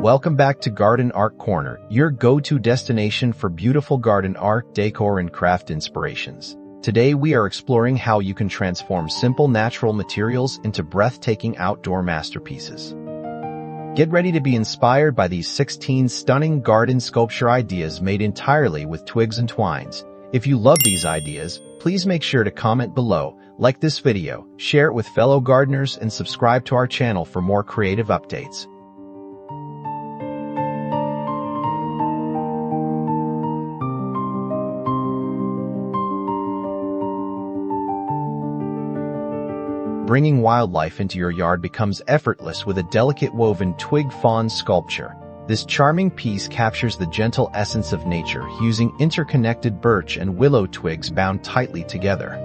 Welcome back to Garden Art Corner, your go-to destination for beautiful garden art, decor, and craft inspirations. Today we are exploring how you can transform simple natural materials into breathtaking outdoor masterpieces. Get ready to be inspired by these 16 stunning garden sculpture ideas made entirely with twigs and twines. If you love these ideas, please make sure to comment below, like this video, share it with fellow gardeners, and subscribe to our channel for more creative updates. Bringing wildlife into your yard becomes effortless with a delicate woven twig fawn sculpture. This charming piece captures the gentle essence of nature using interconnected birch and willow twigs bound tightly together.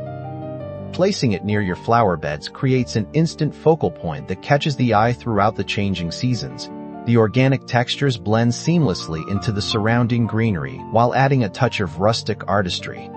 Placing it near your flower beds creates an instant focal point that catches the eye throughout the changing seasons. The organic textures blend seamlessly into the surrounding greenery while adding a touch of rustic artistry.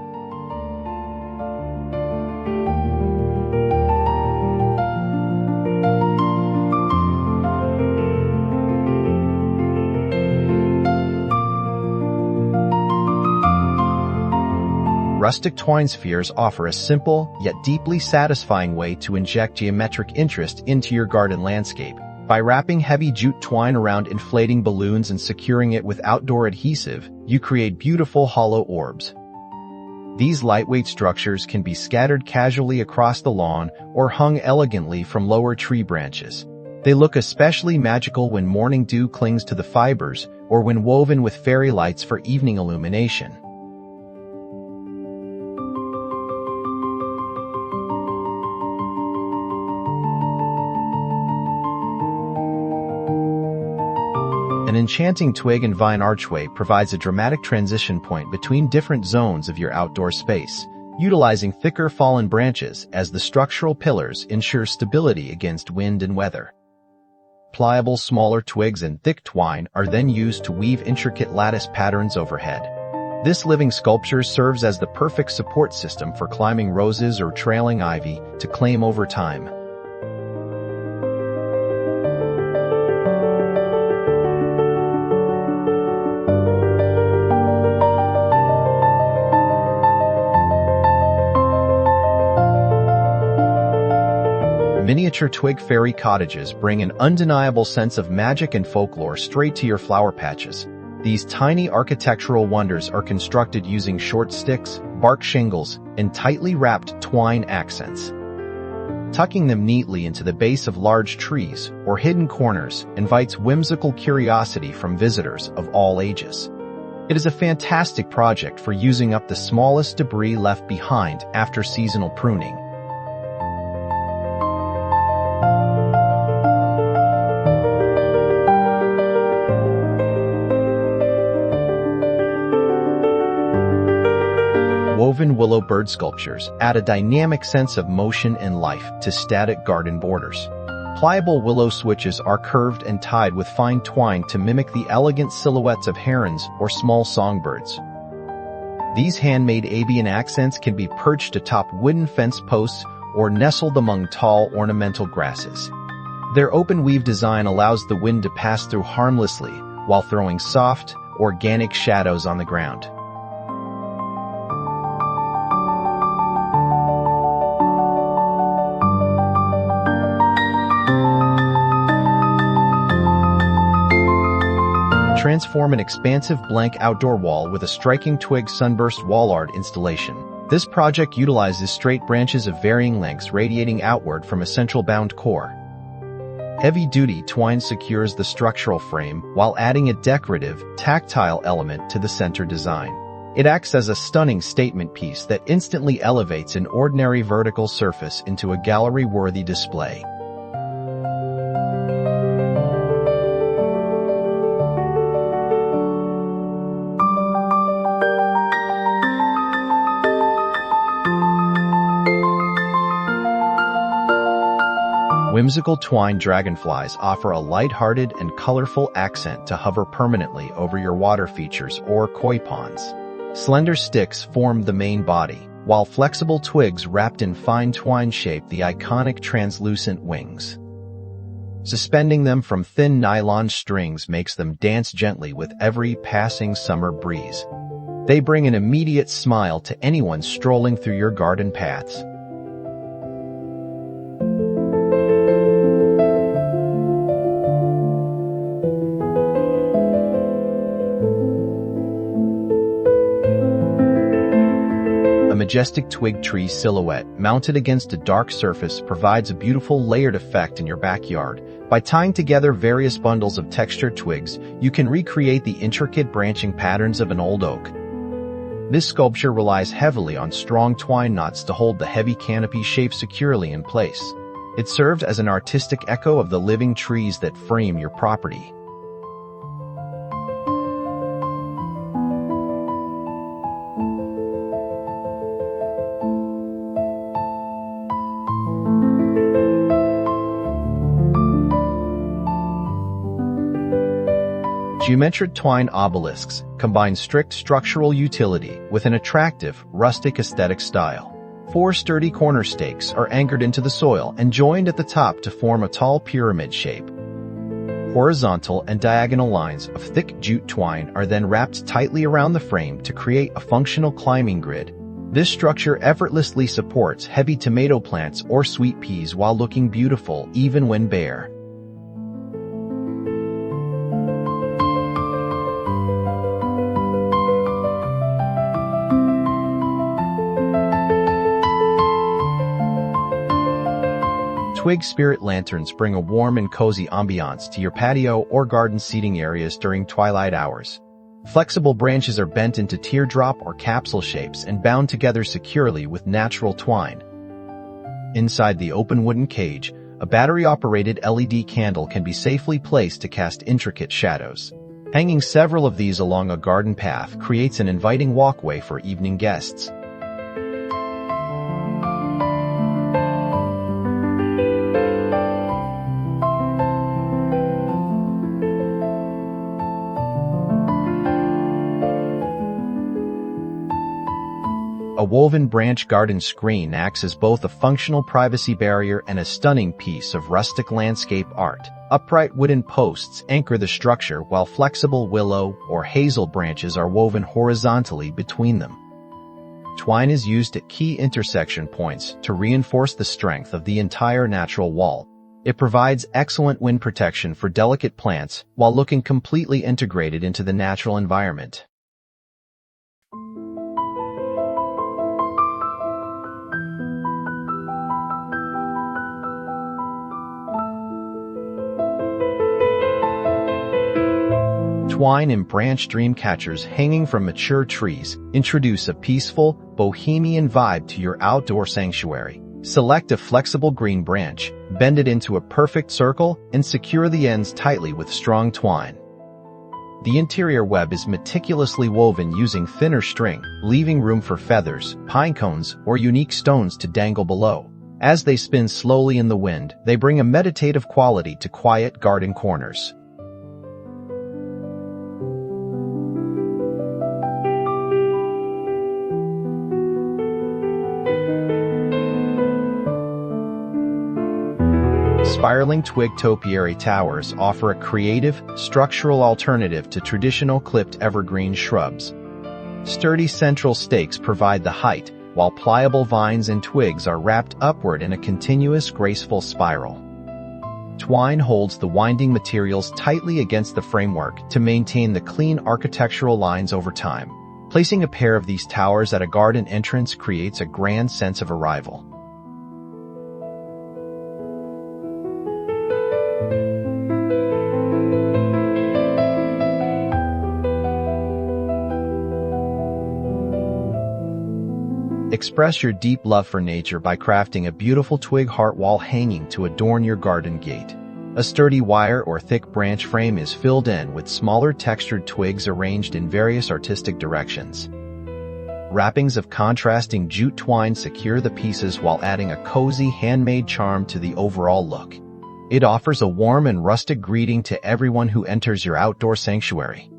Rustic twine spheres offer a simple, yet deeply satisfying way to inject geometric interest into your garden landscape. By wrapping heavy jute twine around inflating balloons and securing it with outdoor adhesive, you create beautiful hollow orbs. These lightweight structures can be scattered casually across the lawn or hung elegantly from lower tree branches. They look especially magical when morning dew clings to the fibers or when woven with fairy lights for evening illumination. An enchanting twig and vine archway provides a dramatic transition point between different zones of your outdoor space, utilizing thicker fallen branches as the structural pillars ensure stability against wind and weather. Pliable, smaller twigs and thick twine are then used to weave intricate lattice patterns overhead. This living sculpture serves as the perfect support system for climbing roses or trailing ivy to claim over time. Miniature twig fairy cottages bring an undeniable sense of magic and folklore straight to your flower patches. These tiny architectural wonders are constructed using short sticks, bark shingles, and tightly wrapped twine accents. Tucking them neatly into the base of large trees or hidden corners invites whimsical curiosity from visitors of all ages. It is a fantastic project for using up the smallest debris left behind after seasonal pruning. Woven willow bird sculptures add a dynamic sense of motion and life to static garden borders. Pliable willow switches are curved and tied with fine twine to mimic the elegant silhouettes of herons or small songbirds. These handmade avian accents can be perched atop wooden fence posts or nestled among tall ornamental grasses. Their open weave design allows the wind to pass through harmlessly while throwing soft, organic shadows on the ground. Transform an expansive blank outdoor wall with a striking twig sunburst wall art installation. This project utilizes straight branches of varying lengths radiating outward from a central bound core. Heavy-duty twine secures the structural frame while adding a decorative, tactile element to the center design. It acts as a stunning statement piece that instantly elevates an ordinary vertical surface into a gallery-worthy display. Whimsical twine dragonflies offer a light-hearted and colorful accent to hover permanently over your water features or koi ponds. Slender sticks form the main body, while flexible twigs wrapped in fine twine shape the iconic translucent wings. Suspending them from thin nylon strings makes them dance gently with every passing summer breeze. They bring an immediate smile to anyone strolling through your garden paths. A majestic twig tree silhouette mounted against a dark surface provides a beautiful layered effect in your backyard. By tying together various bundles of textured twigs, you can recreate the intricate branching patterns of an old oak. This sculpture relies heavily on strong twine knots to hold the heavy canopy shape securely in place. It serves as an artistic echo of the living trees that frame your property. Geometric twine obelisks combine strict structural utility with an attractive, rustic aesthetic style. 4 sturdy corner stakes are anchored into the soil and joined at the top to form a tall pyramid shape. Horizontal and diagonal lines of thick jute twine are then wrapped tightly around the frame to create a functional climbing grid. This structure effortlessly supports heavy tomato plants or sweet peas while looking beautiful even when bare. Twig spirit lanterns bring a warm and cozy ambiance to your patio or garden seating areas during twilight hours. Flexible branches are bent into teardrop or capsule shapes and bound together securely with natural twine. Inside the open wooden cage, a battery-operated LED candle can be safely placed to cast intricate shadows. Hanging several of these along a garden path creates an inviting walkway for evening guests. A woven branch garden screen acts as both a functional privacy barrier and a stunning piece of rustic landscape art. Upright wooden posts anchor the structure while flexible willow or hazel branches are woven horizontally between them. Twine is used at key intersection points to reinforce the strength of the entire natural wall. It provides excellent wind protection for delicate plants while looking completely integrated into the natural environment. Twine and branch dream catchers hanging from mature trees introduce a peaceful, Bohemian vibe to your outdoor sanctuary. Select a flexible green branch, bend it into a perfect circle, and secure the ends tightly with strong twine. The interior web is meticulously woven using thinner string, leaving room for feathers, pine cones, or unique stones to dangle below. As they spin slowly in the wind, they bring a meditative quality to quiet garden corners. Spiraling twig topiary towers offer a creative, structural alternative to traditional clipped evergreen shrubs. Sturdy central stakes provide the height, while pliable vines and twigs are wrapped upward in a continuous, graceful spiral. Twine holds the winding materials tightly against the framework to maintain the clean architectural lines over time. Placing a pair of these towers at a garden entrance creates a grand sense of arrival. Express your deep love for nature by crafting a beautiful twig heart wall hanging to adorn your garden gate. A sturdy wire or thick branch frame is filled in with smaller textured twigs arranged in various artistic directions. Wrappings of contrasting jute twine secure the pieces while adding a cozy handmade charm to the overall look. It offers a warm and rustic greeting to everyone who enters your outdoor sanctuary.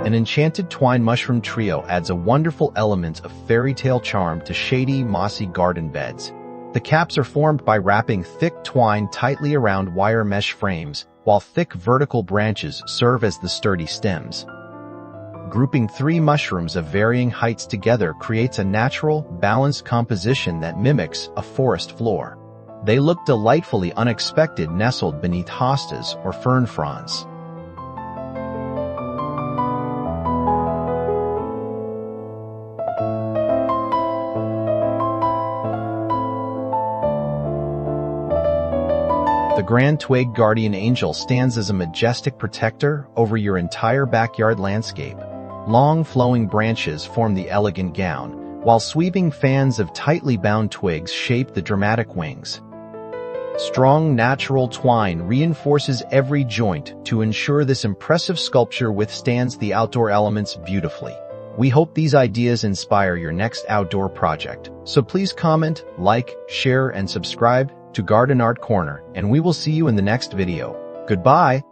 An enchanted twine mushroom trio adds a wonderful element of fairy tale charm to shady, mossy garden beds. The caps are formed by wrapping thick twine tightly around wire mesh frames, while thick vertical branches serve as the sturdy stems. Grouping 3 mushrooms of varying heights together creates a natural, balanced composition that mimics a forest floor. They look delightfully unexpected nestled beneath hostas or fern fronds. The Grand Twig Guardian Angel stands as a majestic protector over your entire backyard landscape. Long flowing branches form the elegant gown, while sweeping fans of tightly bound twigs shape the dramatic wings. Strong natural twine reinforces every joint to ensure this impressive sculpture withstands the outdoor elements beautifully. We hope these ideas inspire your next outdoor project. So please comment, like, share, and subscribe to Garden Art Corner, and we will see you in the next video. Goodbye!